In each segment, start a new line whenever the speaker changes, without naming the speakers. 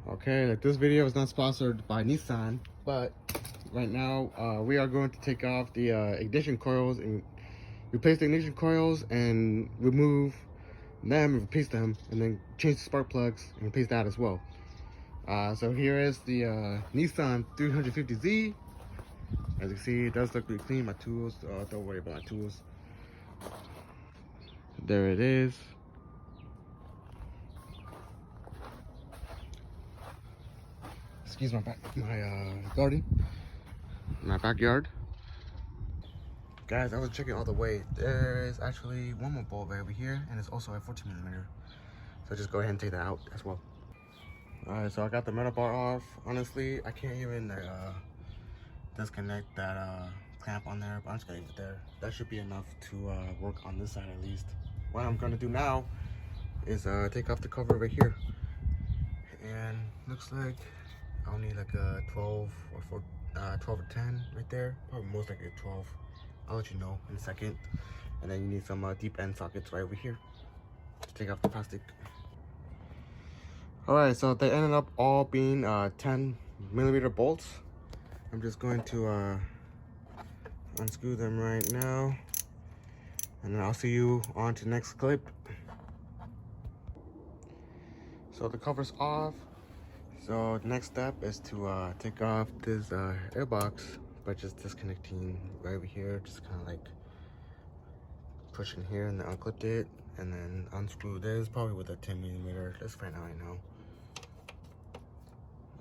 Okay, like this video is not sponsored by Nissan, but right now we are going to take off the ignition coils and replace the ignition coils and remove them and replace them, and then change the spark plugs and replace that as well. So here is the Nissan 350Z. As you can see, it does look pretty clean. My tools, don't worry about my tools. There it is. Excuse my garden, my backyard. Guys, I was checking all the way. There is actually one more bulb over here, and it's also a 14mm. So just go ahead and take that out as well. Alright, so I got the metal bar off. Honestly, I can't even disconnect that clamp on there, but I'm just gonna leave it there. That should be enough to work on this side at least. What I'm gonna do now is take off the cover over here. And looks like I'll need like a 12 or 12 or 10 right there. Probably most likely a 12. I'll let you know in a second. And then you need some deep end sockets right over here to take off the plastic. Alright, so they ended up all being 10mm bolts. I'm just going to unscrew them right now. And then I'll see you on to the next clip. So the cover's off. So the next step is to take off this airbox by just disconnecting right over here, just kind of like pushing here and then unclipped it, and then unscrew this probably with a 10mm. Let's find out right now.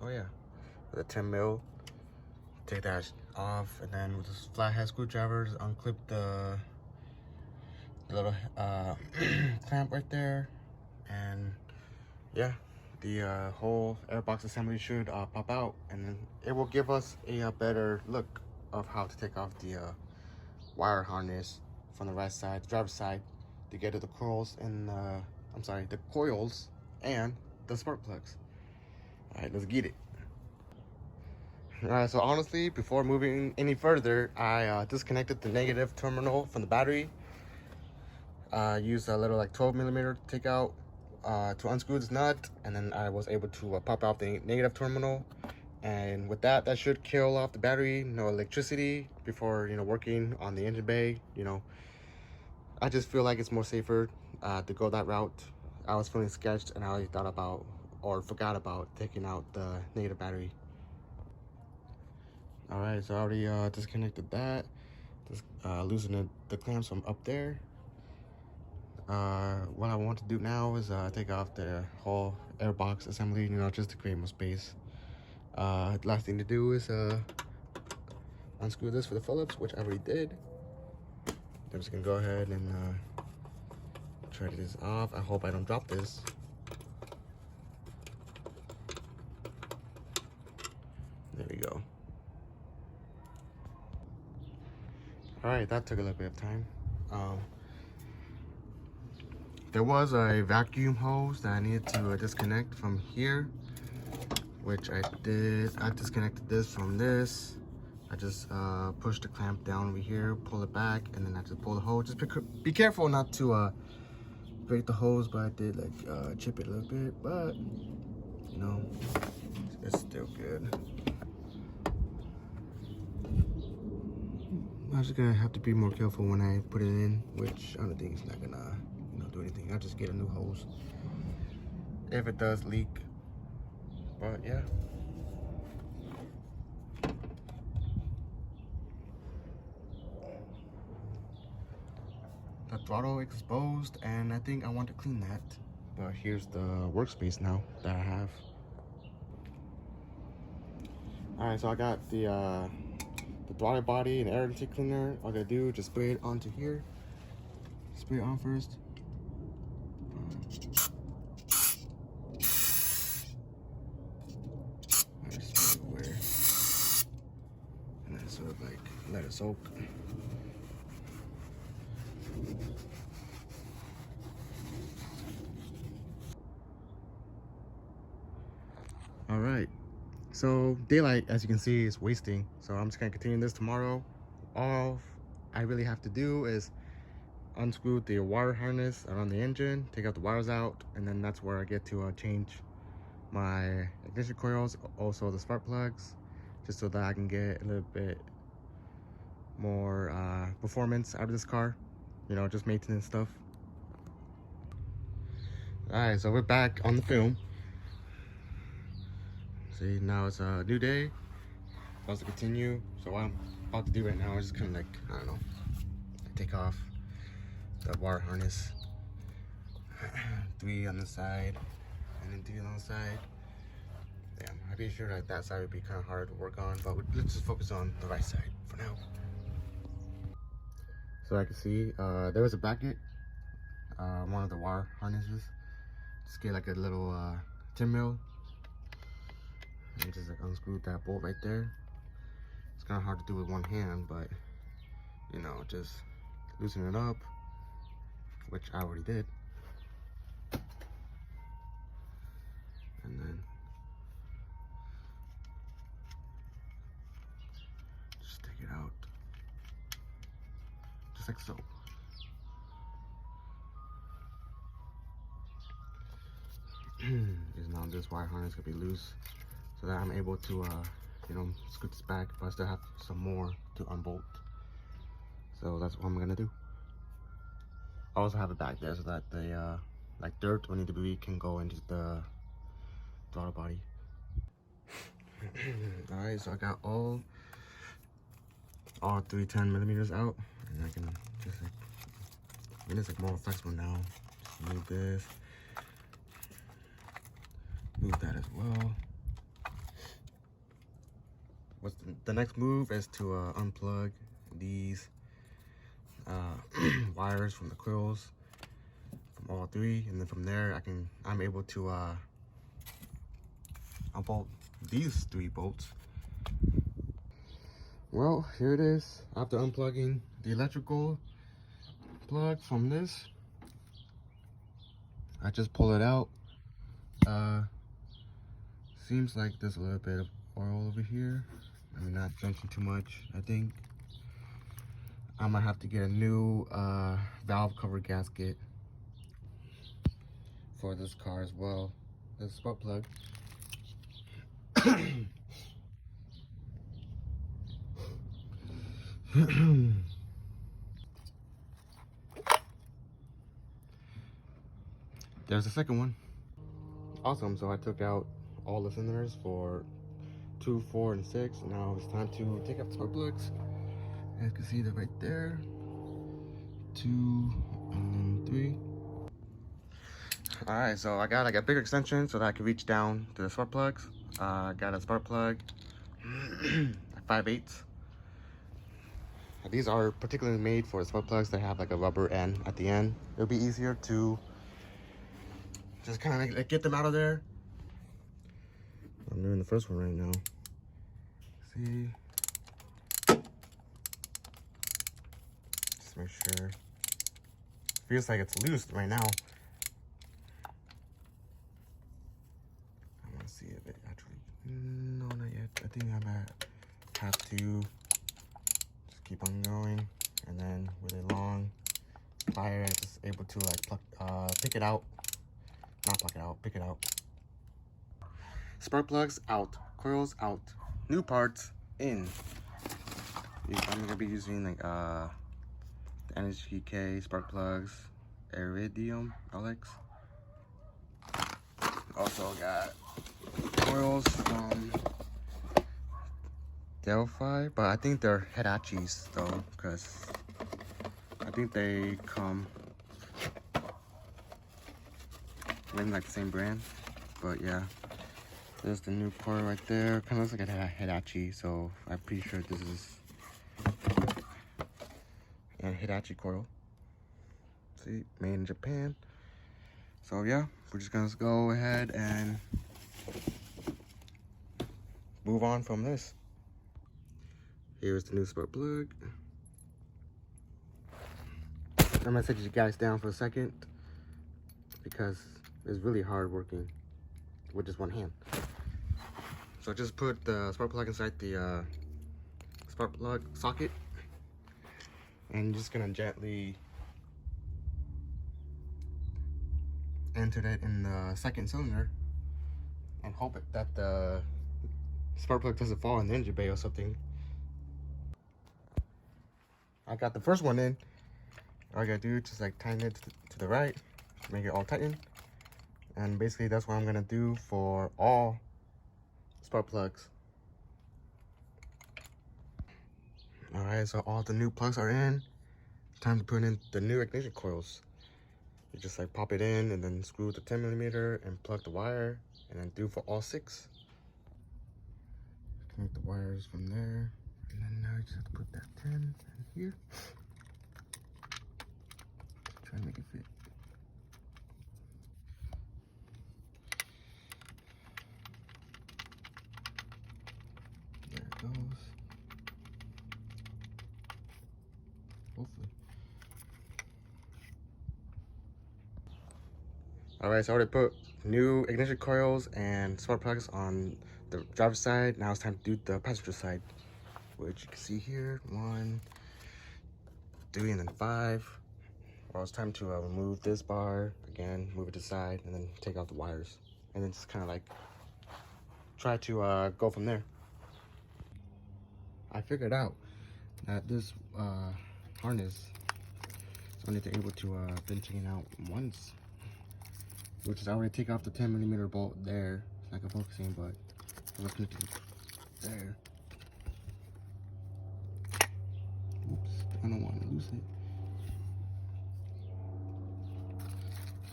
Oh yeah, with a 10mm. Take that off, and then with this flathead screwdriver, just unclip the little clamp right there, and yeah. The whole airbox assembly should pop out, and then it will give us a better look of how to take off the wire harness from the right side, the driver's side, to get to the coils and the coils and the spark plugs. All right, let's get it. All right, so honestly, before moving any further, I disconnected the negative terminal from the battery. Used a little like 12mm to take out. To unscrew this nut, and then I was able to pop out the negative terminal, and with that should kill off the battery. No electricity before working on the engine bay. I just feel like it's more safer to go that route. I was feeling sketched, and I already thought about or forgot about taking out the negative battery. All right, so I already disconnected that. Just loosening the clamps from up there. What I want to do now is take off the whole airbox assembly, just to create more space. Last thing to do is unscrew this for the Phillips, which I already did. I'm just gonna go ahead and try this off. I hope I don't drop this. There we go. All right, that took a little bit of time. There was a vacuum hose that I needed to disconnect from here, which I did. I disconnected this from this. I just pushed the clamp down over here, pull it back, and then I just pull the hose. Just be careful not to break the hose, but I did like chip it a little bit, but it's still good. I'm just gonna have to be more careful when I put it in, which I don't think it's not gonna do anything. I'll just get a new hose if it does leak. But yeah, the throttle exposed, and I think I want to clean that. But here's the workspace now that I have. All right, so I got the throttle body and air intake cleaner. All I gotta do is just spray it onto here. Spray it on first. And then sort of like let it soak. All right, so daylight, as you can see, is wasting, so I'm just gonna continue this tomorrow. All I really have to do is unscrew the wire harness around the engine, take out the wires out, and then that's where I get to change my ignition coils, also the spark plugs, just so that I can get a little bit more performance out of this car, you know, just maintenance stuff. Alright, so we're back on the film. See, now it's a new day. About to continue. So what I'm about to do right now is just kind of like, I don't know, take off the wire harness. 3 on the side, and then 3 on the side. Damn, I'm pretty sure that that side would be kind of hard to work on, but let's just focus on the right side for now. So I can see there was a bracket, one of the wire harnesses. Just get like a little 10 mil, and just like unscrew that bolt right there. It's kind of hard to do with one hand, but you know, just loosen it up, which I already did. And then just take it out, just like so. Is now this wire harness gonna be loose, so that I'm able to, you know, scoot this back, but I still have some more to unbolt. So that's what I'm gonna do. I also have it back there so that the like dirt or debris can go into the throttle body. All right, so I got all 3 10mm out, and I can just like, I mean, it's like more flexible now. Just move this, move that as well. What's the next move is to unplug these wires from the coils from all 3, and then from there I'm able to unbolt these 3 bolts. Well, here it is. After unplugging the electrical plug from this, I just pull it out. Seems like there's a little bit of oil over here. I mean, not drenching too much, I think. I'm gonna have to get a new valve cover gasket for this car as well. There's a spark plug. There's the second one. Awesome, so I took out all the cylinders for 2, 4, and 6. Now it's time to take out the spark plugs. As you can see, they're right there. 2 and then 3. All right, so I got like a bigger extension so that I can reach down to the spark plugs. I got a spark plug, 5/8. These are particularly made for spark plugs that have like a rubber end at the end. It'll be easier to just kind of like get them out of there. I'm doing the first one right now. See? Just make sure. Feels like it's loose right now. I want to see if it actually. No, not yet. I think I might have to just keep on going, and then with a long plier, I'm just able to like pick it out. Not pluck it out, pick it out. Spark plugs out, coils out, new parts in. I'm gonna be using like the NHK spark plugs, Iridium Alex. Also got coils from Delphi, but I think they're Hitachi's though, because I think they come in like the same brand. But yeah, there's the new coil right there. Kind of looks like a Hitachi, so I'm pretty sure this is a Hitachi coil. See, made in Japan. So yeah, we're just gonna go ahead and move on from this. Here's the new spark plug. I'm gonna set you guys down for a second because it's really hard working with just one hand. So just put the spark plug inside the spark plug socket, and you're just gonna gently enter that in the second cylinder, and hope that the spark plug doesn't fall in the engine bay or something. I got the first one in. All I gotta do is just like tighten it to the right, make it all tighten. And basically that's what I'm gonna do for all spark plugs. All right, so all the new plugs are in. Time to put in the new ignition coils. You just like pop it in and then screw the 10mm and plug the wire, and then do for all 6. Connect the wires from there, and then now you just have to put that 10 in here. Try to make it fit. There it goes. Hopefully. Alright, so I already put new ignition coils and spark plugs on the driver's side. Now it's time to do the passenger side, which you can see here. 1, 3, and then 5. Well, it's time to remove this bar again, move it to the side, and then take out the wires, and then just kind of like try to go from there. I figured out that this harness is only able to been taken out once, which is I already take off the 10mm bolt there. It's not focusing, but let's connect it there. Oops, I don't want to lose it.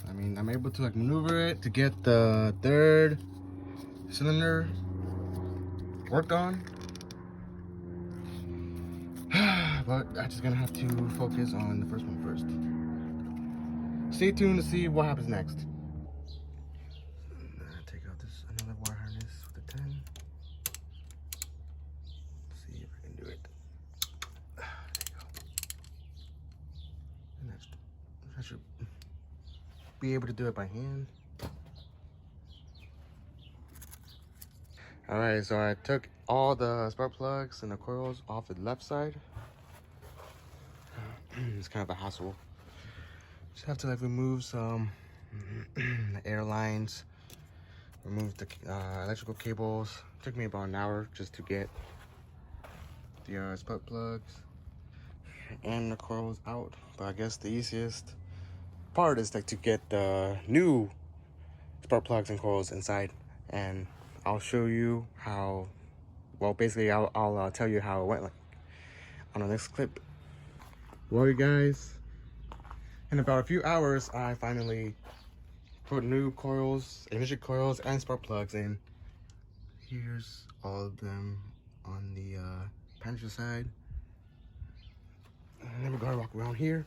I mean, I'm able to like maneuver it to get the 3rd cylinder worked on. But I'm just gonna have to focus on the first one first. Stay tuned to see what happens next. Take out this another wire harness with the 10. Let's see if I can do it. There you go. And I should be able to do it by hand. Alright, so I took all the spark plugs and the coils off the left side. It's kind of a hassle. Just have to like remove some the air lines, remove the electrical cables. Took me about an hour just to get the spark plugs and the coils out. But I guess the easiest part is like to get the new spark plugs and coils inside, and I'll show you how. Well, basically I'll tell you how it went like on the next clip. Well, you guys, in about a few hours, I finally put new coils, ignition coils, and spark plugs in. Here's all of them on the passenger side. And then we're gonna walk around here.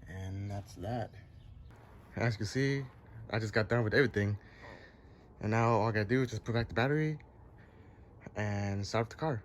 And that's that. As you can see, I just got done with everything. And now all I gotta do is just put back the battery and start up the car.